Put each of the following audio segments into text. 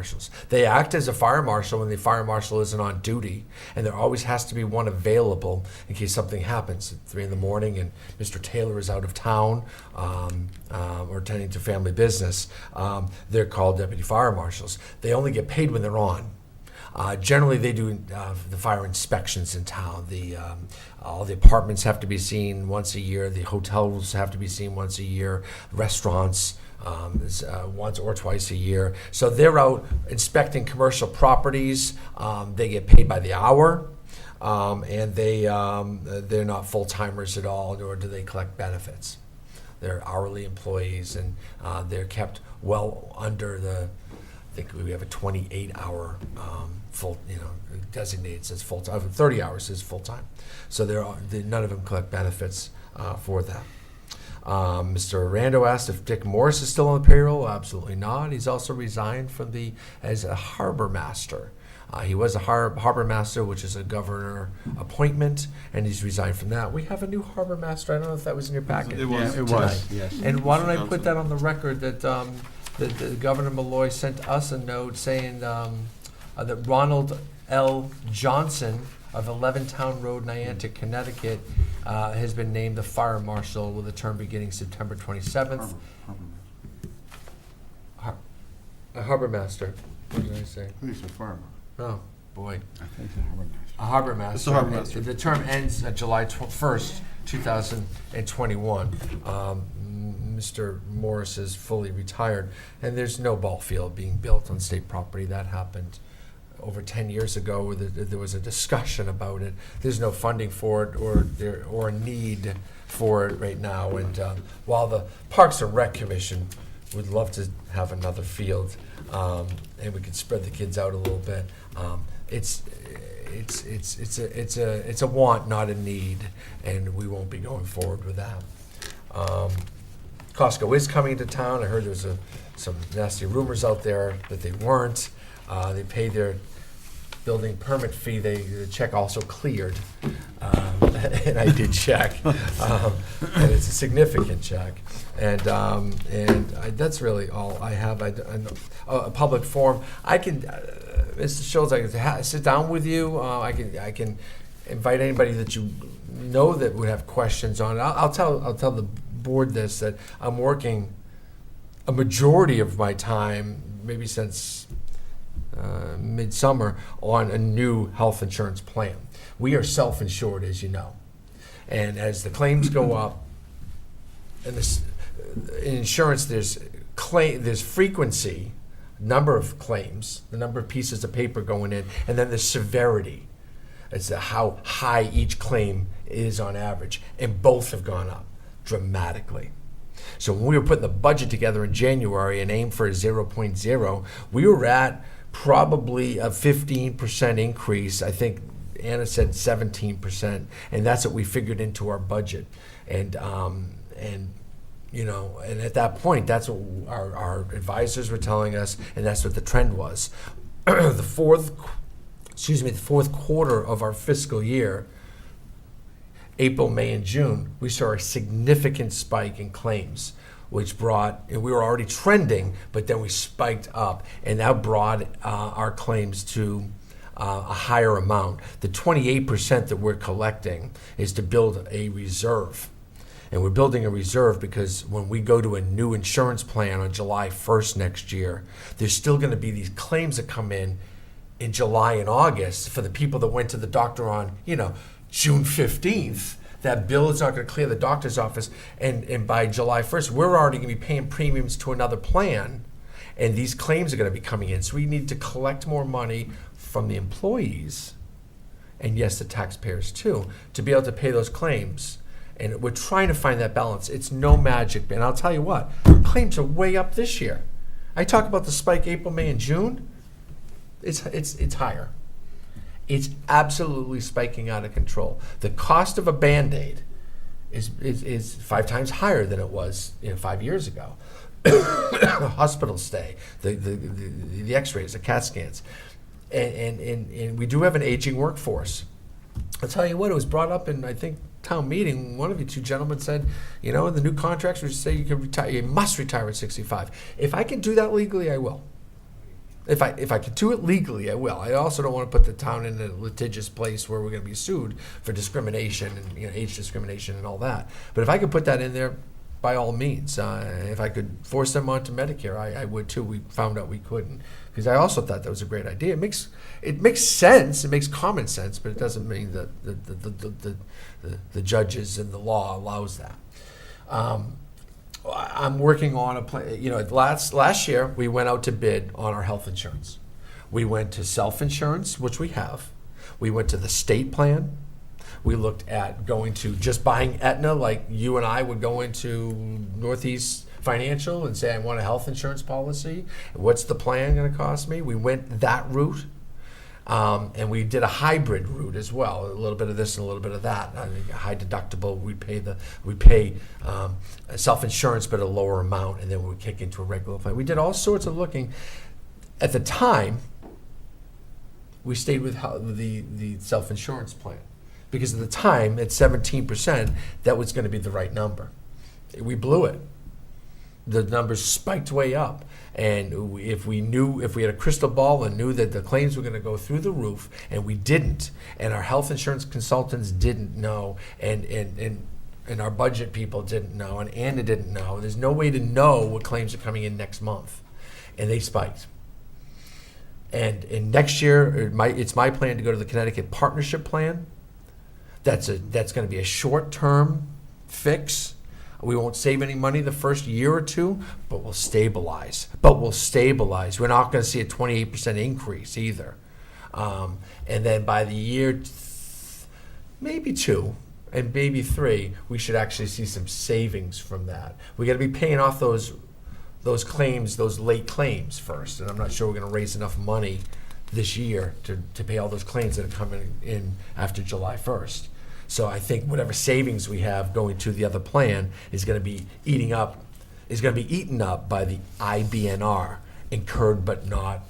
marshals. They act as a fire marshal when the fire marshal isn't on duty, and there always has to be one available in case something happens at 3 a.m. and Mr. Taylor is out of town or attending to family business. They're called deputy fire marshals. They only get paid when they're on. Generally, they do the fire inspections in town. All the apartments have to be seen once a year. The hotels have to be seen once a year. Restaurants once or twice a year. So they're out inspecting commercial properties. They get paid by the hour, and they're not full timers at all, nor do they collect benefits. They're hourly employees, and they're kept well under the. I think we have a 28-hour full, designated as full time. 30 hours is full time. So none of them collect benefits for that. Mr. Rando asked if Dick Morris is still on the payroll. Absolutely not. He's also resigned as a harbor master. He was a harbor master, which is a governor appointment, and he's resigned from that. We have a new harbor master. I don't know if that was in your packet. It was. Yeah, it was. Yes. And why don't I put that on the record that the Governor Malloy sent us a note saying that Ronald L. Johnson of 11 Town Road, Niantic, Connecticut, has been named the fire marshal with a term beginning September 27th. Harbor master. What did I say? I think it's a farmer. Oh, boy. I think it's a harbor master. A harbor master. It's a harbor master. The term ends July 1st, 2021. Mr. Morris is fully retired, and there's no ball field being built on state property. That happened over 10 years ago. There was a discussion about it. There's no funding for it or a need for it right now. And while the Parks and Rec Commission would love to have another field, and we could spread the kids out a little bit, it's a want, not a need, and we won't be going forward with that. Costco is coming to town. I heard there was some nasty rumors out there that they weren't. They paid their building permit fee. The check also cleared, and I did check, and it's a significant check. And that's really all I have. A public forum. I can, Mr. Schultz, I can sit down with you. I can invite anybody that you know that would have questions on it. I'll tell the board this, that I'm working a majority of my time, maybe since midsummer, on a new health insurance plan. We are self-insured, as you know, and as the claims go up, and in insurance there's frequency, number of claims, the number of pieces of paper going in, and then the severity. It's how high each claim is on average, and both have gone up dramatically. So when we were putting the budget together in January and aimed for a 0.0, we were at probably a 15% increase. I think Anna said 17%, and that's what we figured into our budget. And at that point, that's what our advisors were telling us, and that's what the trend was. The fourth quarter of our fiscal year, April, May, and June, we saw a significant spike in claims, which and we were already trending, but then we spiked up, and that brought our claims to a higher amount. The 28% that we're collecting is to build a reserve. And we're building a reserve because when we go to a new insurance plan on July 1st next year, there's still going to be these claims that come in July and August for the people that went to the doctor on, June 15th. That bill is not going to clear the doctor's office, and by July 1st, we're already going to be paying premiums to another plan, and these claims are going to be coming in. So we need to collect more money from the employees, and yes, the taxpayers too, to be able to pay those claims. And we're trying to find that balance. It's no magic, and I'll tell you what, claims are way up this year. I talk about the spike April, May, and June. It's higher. It's absolutely spiking out of control. The cost of a Band-Aid is 5 times higher than it was 5 years ago. Hospital stay, the X-rays, the CAT scans, and we do have an aging workforce. I'll tell you what, it was brought up in, I think, town meeting. One of you two gentlemen said, in the new contracts we say you can retire, you must retire at 65. If I can do that legally, I will. If I could do it legally, I will. I also don't want to put the town in a litigious place where we're going to be sued for discrimination and age discrimination and all that. But if I could put that in there, by all means. If I could force them onto Medicare, I would too. We found out we couldn't, because I also thought that was a great idea. It makes sense. It makes common sense, but it doesn't mean that the judges and the law allows that. I'm working on a plan. Last year we went out to bid on our health insurance. We went to self-insurance, which we have. We went to the state plan. We looked at going to just buying Aetna, like you and I would go into Northeast Financial and say, I want a health insurance policy. What's the plan going to cost me? We went that route. And we did a hybrid route as well, a little bit of this and a little bit of that. High deductible, we pay self-insurance but a lower amount, and then we kick into a regular plan. We did all sorts of looking. At the time, we stayed with the self-insurance plan, because at the time, at 17%, that was going to be the right number. We blew it. The numbers spiked way up. And if we had a crystal ball and knew that the claims were going to go through the roof, and we didn't, and our health insurance consultants didn't know, and our budget people didn't know, and Anna didn't know, there's no way to know what claims are coming in next month. And they spiked. And next year, it's my plan to go to the Connecticut Partnership Plan. That's going to be a short-term fix. We won't save any money the first year or two, but we'll stabilize. We're not going to see a 28% increase either. And then by the year maybe 2 and maybe 3, we should actually see some savings from that. We got to be paying off those claims, those late claims first. And I'm not sure we're going to raise enough money this year to pay all those claims that are coming in after July 1st. So I think whatever savings we have going to the other plan is going to be eaten up by the IBNR, incurred but not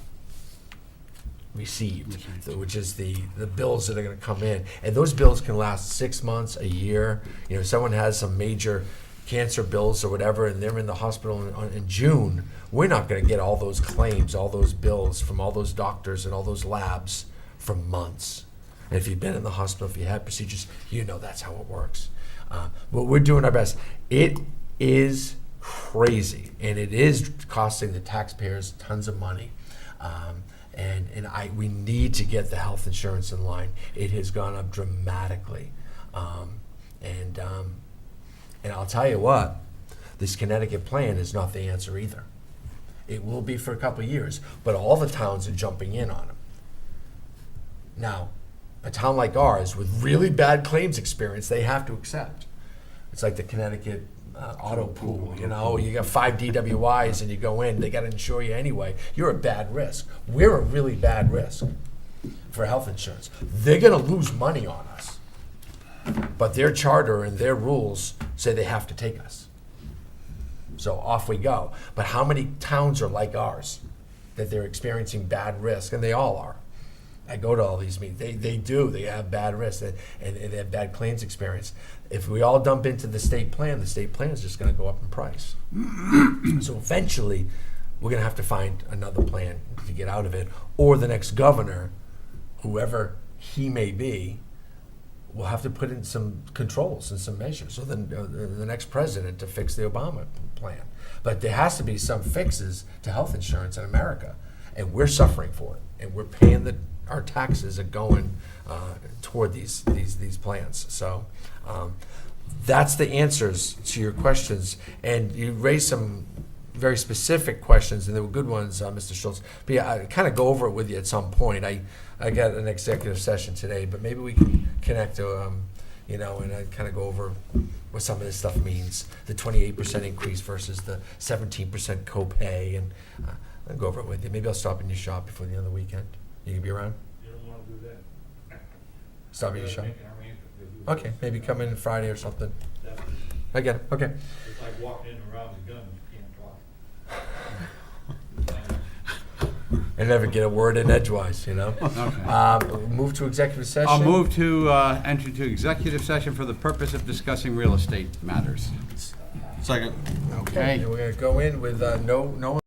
received, which is the bills that are going to come in. And those bills can last 6 months, a year. Someone has some major cancer bills or whatever, and they're in the hospital in June. We're not going to get all those claims, all those bills from all those doctors and all those labs for months. And if you've been in the hospital, if you had procedures, that's how it works. But we're doing our best. It is crazy, and it is costing the taxpayers tons of money. We need to get the health insurance in line. It has gone up dramatically. And I'll tell you what, this Connecticut plan is not the answer either. It will be for a couple of years, but all the towns are jumping in on them. Now, a town like ours with really bad claims experience, they have to accept. It's like the Connecticut auto pool, you got 5 DWIs and you go in, they got to insure you anyway. You're a bad risk. We're a really bad risk for health insurance. They're going to lose money on us, but their charter and their rules say they have to take us. So off we go. But how many towns are like ours that they're experiencing bad risk? And they all are. I go to all these meetings. They do. They have bad risk and they have bad claims experience. If we all dump into the state plan is just going to go up in price. So eventually, we're going to have to find another plan to get out of it. Or the next governor, whoever he may be, will have to put in some controls and some measures. So then the next president to fix the Obama plan. But there has to be some fixes to health insurance in America. And we're suffering for it. And we're paying our taxes are going toward these plans. So that's the answers to your questions. And you raised some very specific questions, and they were good ones, Mr. Schultz. But yeah, I kind of go over it with you at some point. I got an executive session today, but maybe we can connect to, and I kind of go over what some of this stuff means. The 28% increase versus the 17% copay, and I'll go over it with you. Maybe I'll stop in your shop before the end of the weekend. You can be around? You don't want to do that. Stop at your shop? Make an arrangement with you. Okay, maybe come in Friday or something. That- I get it, okay. It's like walking in around the gun, you can't talk. I never get a word in edgewise, Okay. Move to executive session. I'll move to enter to executive session for the purpose of discussing real estate matters. Second. Okay, and we're gonna go in with no